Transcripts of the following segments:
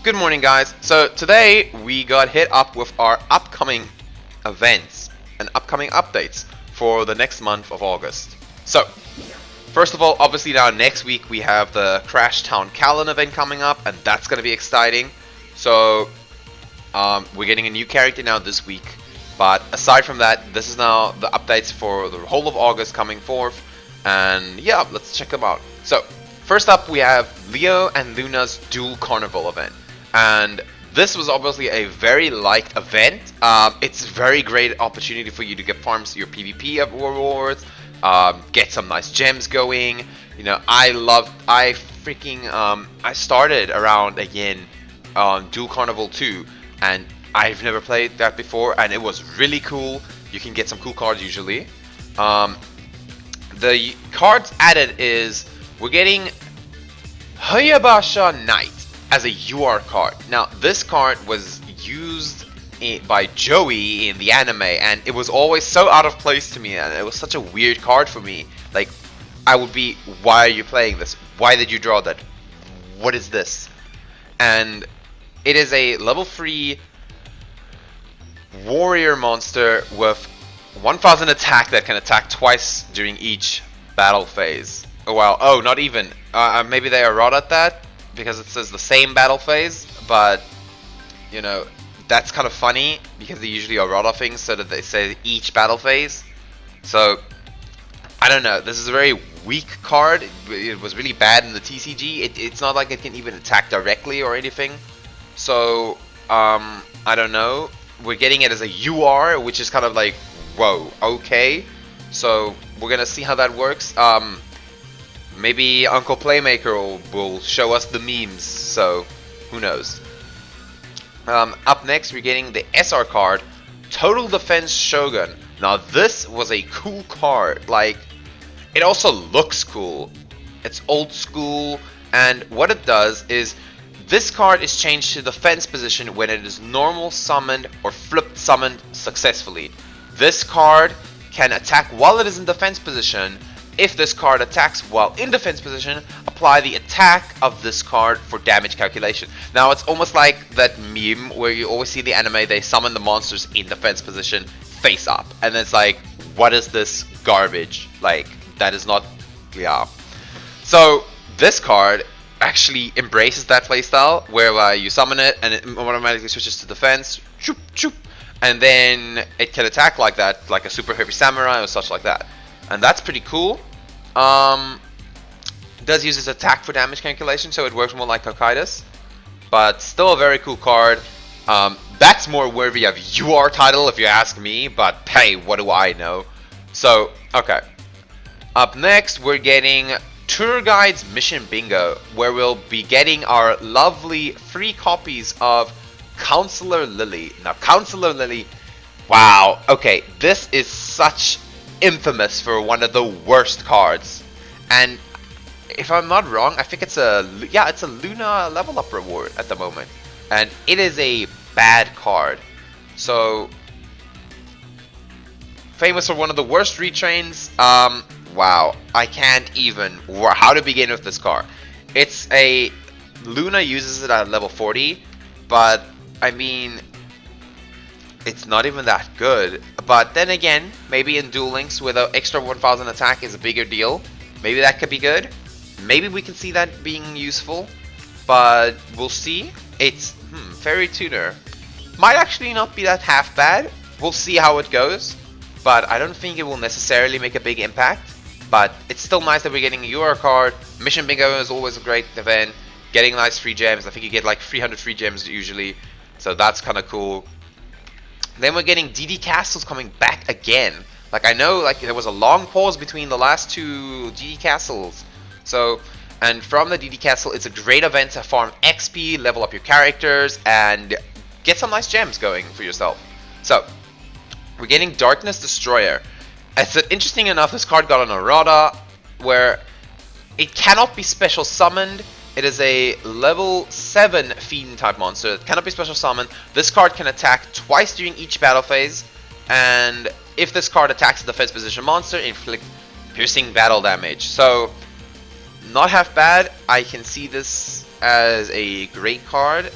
Good morning, guys. So today we got hit up with our upcoming events and upcoming updates for the next month of August. So, first of all, obviously now next week we have the Crash Town Callan event coming up, and that's going to be exciting. So, we're getting a new character now this week. But aside from that, this is now the updates for the whole of August coming forth. And yeah, let's check them out. So, first up we have Leo and Luna's Duel Carnival event. And this was obviously a very liked event. It's a very great opportunity for you to get farms your PvP rewards, get some nice gems going. You know, I started around again on Duel Carnival 2, and I've never played that before, and it was really cool. You can get some cool cards usually. The cards added is we're getting Hayabasha Knight as a UR card. Now, this card was used by Joey in the anime, and it was always so out of place to me, and it was such a weird card for me. Like, I would be, why are you playing this? Why did you draw that? What is this? And it is a level 3 warrior monster with 1000 attack that can attack twice during each battle phase. Oh wow, oh, not even. Maybe they are right at that, because it says the same battle phase, but you know, that's kind of funny because they usually are errata things so that they say each battle phase. So I don't know, this is a very weak card. It was really bad in the TCG. It's not like it can even attack directly or anything. So I don't know, we're getting it as a UR, which is kind of like, whoa, okay. So we're gonna see how that works. Maybe Uncle Playmaker will show us the memes, so who knows. Up next, we're getting the SR card, Total Defense Shogun. Now this was a cool card. Like, it also looks cool. It's old school, and what it does is this card is changed to defense position when it is normal summoned or flipped summoned successfully. This card can attack while it is in defense position. If this card attacks while in defense position, apply the attack of this card for damage calculation. Now it's almost like that meme where you always see the anime, they summon the monsters in defense position face up, and it's like, what is this garbage? Like, that is not, yeah. So this card actually embraces that playstyle where you summon it and it automatically switches to defense, choop, choop, and then it can attack like that, like a super heavy samurai or such like that. And that's pretty cool. Does use its attack for damage calculation, so it works more like Hokkaido's. But still a very cool card. That's more worthy of UR title if you ask me, but hey, what do I know? So, okay. Up next, we're getting Tour Guide's Mission Bingo, where we'll be getting our lovely free copies of Counselor Lily. Now, Counselor Lily, wow, okay, this is such infamous for one of the worst cards, and if I'm not wrong, I think it's a Luna level up reward at the moment, and it is a bad card. So famous for one of the worst retrains. Wow, I can't even how to begin with this card. It's a Luna uses it at level 40, but I mean, it's not even that good. But then again, maybe in Duel Links with an extra 1000 attack is a bigger deal. Maybe that could be good. Maybe we can see that being useful. But we'll see. It's Fairy Tuner. Might actually not be that half bad. We'll see how it goes. But I don't think it will necessarily make a big impact. But it's still nice that we're getting a UR card. Mission Bingo is always a great event. Getting nice free gems. I think you get like 300 free gems usually. So that's kind of cool. Then we're getting DD Castles coming back again. Like, I know, like, there was a long pause between the last two DD Castles. So, and from the DD Castle, it's a great event to farm XP, level up your characters, and get some nice gems going for yourself. So, we're getting Darkness Destroyer. It's interesting enough, this card got an errata where it cannot be special summoned. It is a level 7 Fiend type monster. It cannot be special summoned. This card can attack twice during each battle phase, and if this card attacks a defense position monster, inflict piercing battle damage. So, not half bad. I can see this as a great card.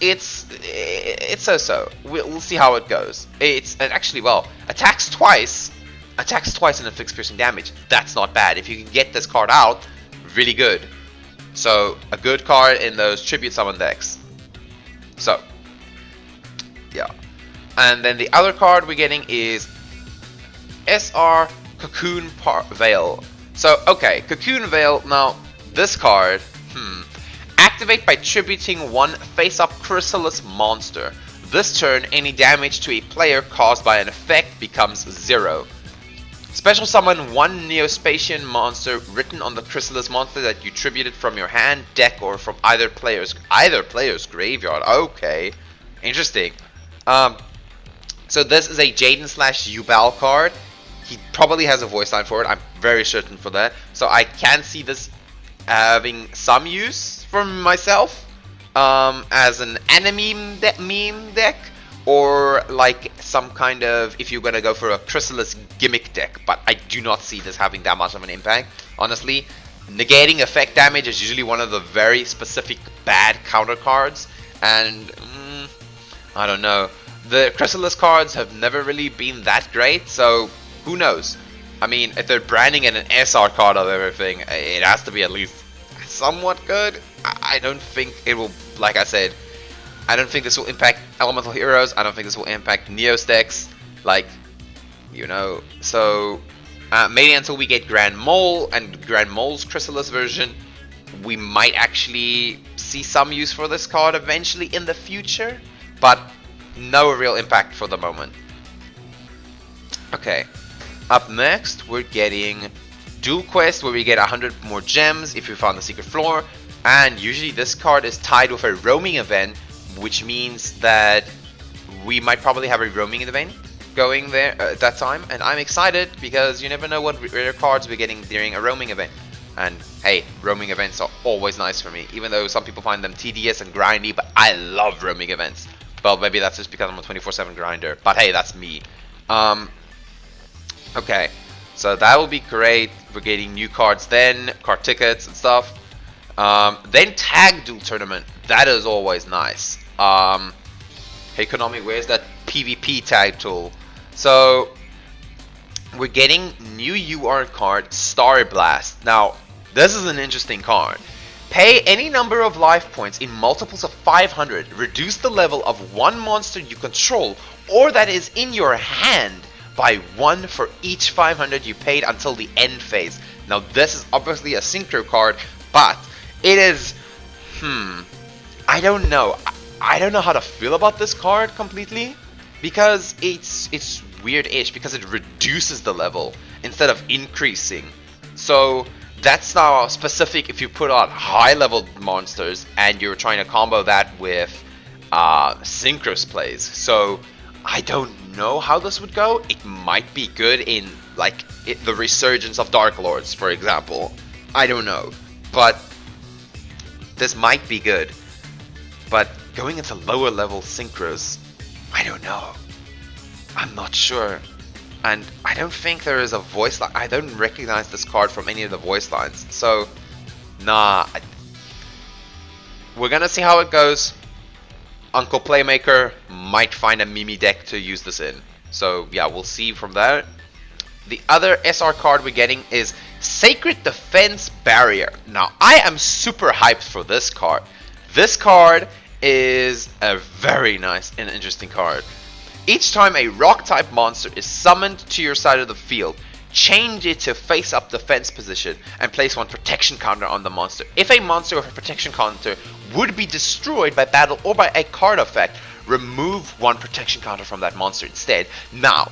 It's so-so. We'll see how it goes. It actually, well, attacks twice and inflicts piercing damage. That's not bad. If you can get this card out, really good. So a good card in those tribute summon decks. So yeah, and then the other card we're getting is SR Cocoon Veil. So okay, Cocoon Veil. Now this card, activate by tributing one face-up Chrysalis monster. This turn, any damage to a player caused by an effect becomes 0. Special summon one Neospatian monster written on the Chrysalis monster that you tributed from your hand, deck, or from either player's graveyard. Okay, interesting. So this is a Jaden / Yubal card. He probably has a voice line for it. I'm very certain for that. So I can see this having some use for myself as an enemy meme deck, or like some kind of, if you're gonna go for a Chrysalis gimmick deck. But I do not see this having that much of an impact, honestly. Negating effect damage is usually one of the very specific bad counter cards, and I don't know. The Chrysalis cards have never really been that great, so who knows? I mean, if they're branding it an SR card of everything, it has to be at least somewhat good. I don't think it will, like I said, I don't think this will impact Elemental Heroes. I don't think this will impact Neos decks, like, you know. So maybe until we get Grand Mole and Grand Mole's Chrysalis version, we might actually see some use for this card eventually in the future, but no real impact for the moment. Okay, up next we're getting Duel Quest, where we get 100 more gems if you found the secret floor, and usually this card is tied with a roaming event, which means that we might probably have a roaming event going there at that time, and I'm excited because you never know what rare cards we're getting during a roaming event. And hey, roaming events are always nice for me, even though some people find them tedious and grindy, but I love roaming events. Well, maybe that's just because I'm a 24/7 grinder, but hey, that's me. Okay, so that will be great. We're getting new cards then, card tickets and stuff. Then Tag Duel Tournament. That is always nice. Hey Konami, where's that PvP tag tool? So we're getting new UR card, Star Blast. Now this is an interesting card. Pay any number of life points in multiples of 500. Reduce the level of one monster you control or that is in your hand by 1 for each 500 you paid until the end phase. Now this is obviously a synchro card, but it is, I don't know. I don't know how to feel about this card completely, because it's weird-ish because it reduces the level instead of increasing. So that's now specific if you put out high-level monsters and you're trying to combo that with synchros plays. So I don't know how this would go. It might be good in like the resurgence of Dark Lords, for example. I don't know, but this might be good. But going into lower level synchros, I don't know. I'm not sure. And I don't think there is a voice line. I don't recognize this card from any of the voice lines. So, nah. We're gonna see how it goes. Uncle Playmaker might find a Mimi deck to use this in. So, yeah, we'll see from there. The other SR card we're getting is Sacred Defense Barrier. Now, I am super hyped for this card. This card is a very nice and interesting card. Each time a rock-type monster is summoned to your side of the field, change it to face-up defense position and place one protection counter on the monster. If a monster with a protection counter would be destroyed by battle or by a card effect, remove one protection counter from that monster instead. Now,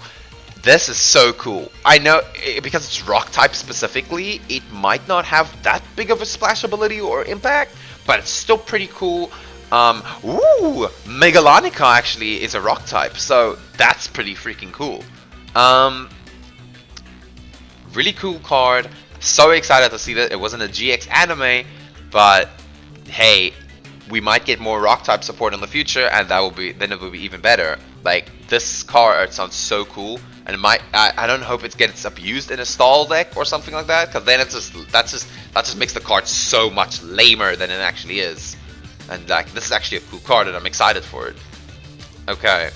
this is so cool. I know, because it's rock-type specifically, it might not have that big of a splash ability or impact, but it's still pretty cool. Megalonica actually is a rock type, so that's pretty freaking cool. Really cool card. So excited to see that. It wasn't a GX anime, but hey, we might get more rock type support in the future, and that will be, then it will be even better. Like, this card sounds so cool, and it might, I don't hope it gets abused in a stall deck or something like that, because then that just makes the card so much lamer than it actually is. And like, this is actually a cool card, and I'm excited for it. Okay.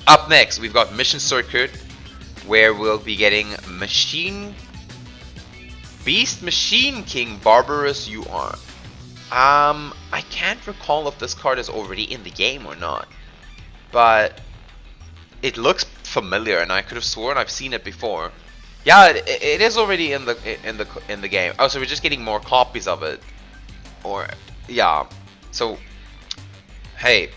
Up next, we've got Mission Circuit, where we'll be getting Beast Machine King Barbarous You Are. I can't recall if this card is already in the game or not, but it looks familiar, and I could have sworn I've seen it before. Yeah, it is already in the game. Oh, so we're just getting more copies of it, or yeah. So hey,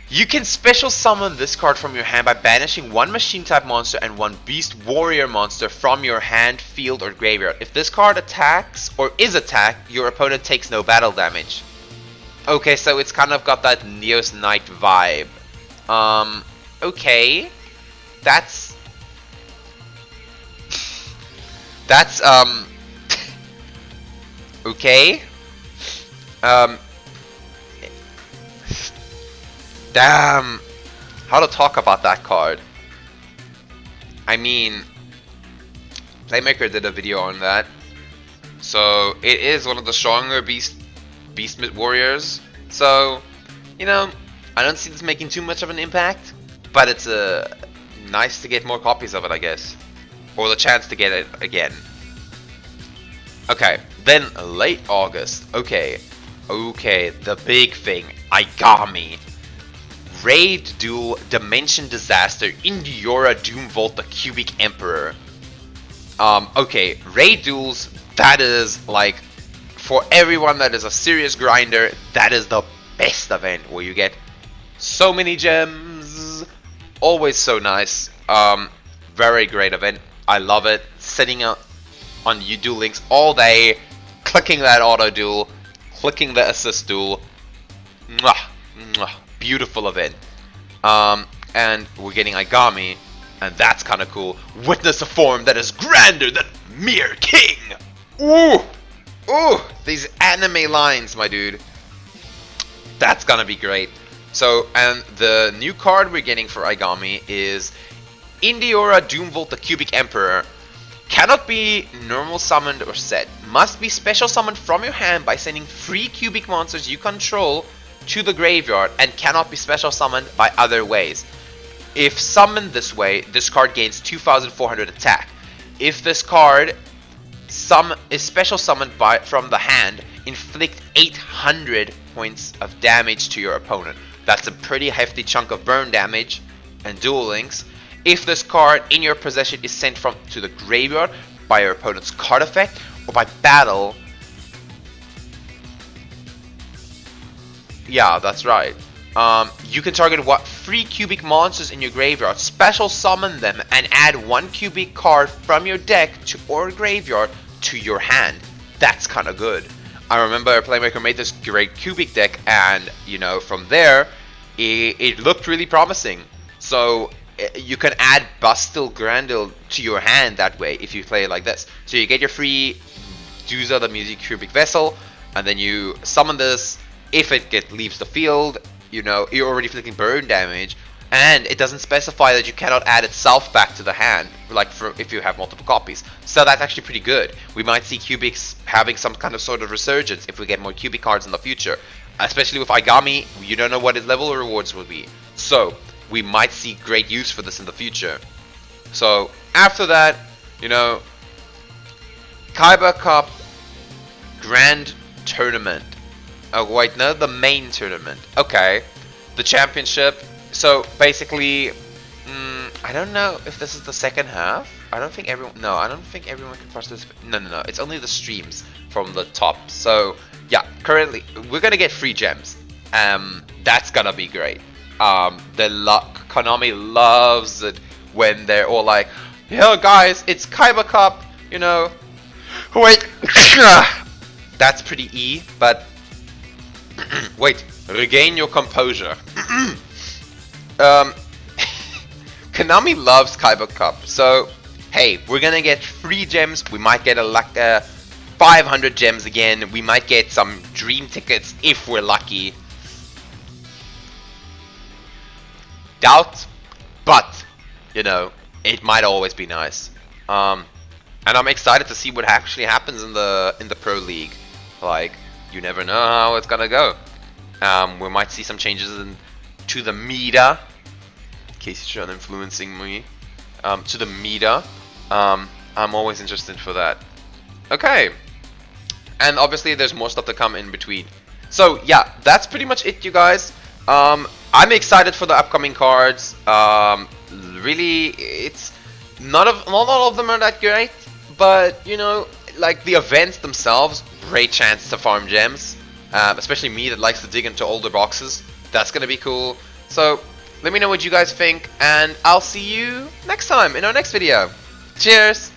you can special summon this card from your hand by banishing one machine type monster and one beast warrior monster from your hand, field, or graveyard. If this card attacks or is attacked, your opponent takes no battle damage. Okay, so it's kind of got that Neos Knight vibe. Okay, that's okay. Damn, how to talk about that card? I mean, Playmaker did a video on that, so it is one of the stronger beast warriors. So, you know, I don't see this making too much of an impact, but it's nice to get more copies of it, I guess, or the chance to get it again. Okay, then late August. Okay, the big thing, Aigami. Raid Duel Dimension Disaster Indiora Doomvolt the Cubic Emperor. Okay, Raid Duels, that is like, for everyone that is a serious grinder, that is the best event, where you get so many gems, always so nice. Very great event, I love it. Sitting up on Duel Links all day, clicking that auto duel, clicking the assist duel. Mwah, mwah. Beautiful event. And we're getting Aigami, and that's kind of cool. Witness a form that is grander than mere king. Ooh, ooh, these anime lines, my dude. That's gonna be great. So, and the new card we're getting for Aigami is Indiora Doomvolt the Cubic Emperor. Cannot be normal summoned or set. Must be special summoned from your hand by sending 3 cubic monsters you control to the graveyard, and cannot be special summoned by other ways. If summoned this way, this card gains 2400 attack. If this card is special summoned from the hand, inflict 800 points of damage to your opponent. That's a pretty hefty chunk of burn damage and Duel Links. If this card in your possession is sent to the graveyard by your opponent's card effect or by battle. Yeah, that's right. You can target 3 cubic monsters in your graveyard, special summon them, and add 1 cubic card from your deck or graveyard to your hand. That's kind of good. I remember Playmaker made this great cubic deck, and you know, from there, it looked really promising. So you can add Bustil Grandil to your hand that way if you play it like this. So you get your free Duza the Music Cubic Vessel, and then you summon this. If it leaves the field, you know, you're already inflicting burn damage, and it doesn't specify that you cannot add itself back to the hand, like if you have multiple copies. So that's actually pretty good. We might see cubics having some kind of sort of resurgence if we get more cubic cards in the future. Especially with Aigami, you don't know what his level rewards will be. So we might see great use for this in the future. So after that, you know, Kaiba Cup Grand Tournament. Oh wait, no, the main tournament. Okay, the championship. So basically, I don't know if this is the second half. I don't think everyone. No, I don't think everyone can participate. No. It's only the streams from the top. So yeah, currently we're gonna get free gems. That's gonna be great. Konami loves it when they're all like, "Yo guys, it's Kaiba Cup." You know, wait, that's pretty E, but. Wait, regain your composure. Konami loves Kaiba Cup, so hey, we're gonna get free gems. We might get 500 gems again. We might get some dream tickets if we're lucky. Doubt, but you know, it might always be nice. And I'm excited to see what actually happens in the Pro League. Like, you never know how it's gonna go. We might see some changes to the meta. In case you're not influencing me, to the meta. I'm always interested for that. Okay, and obviously there's more stuff to come in between. So yeah, that's pretty much it, you guys. I'm excited for the upcoming cards. Really, it's not all of them are that great, but you know, like the events themselves, great chance to farm gems. Especially me that likes to dig into older boxes. That's gonna be cool. So let me know what you guys think, and I'll see you next time in our next video. Cheers!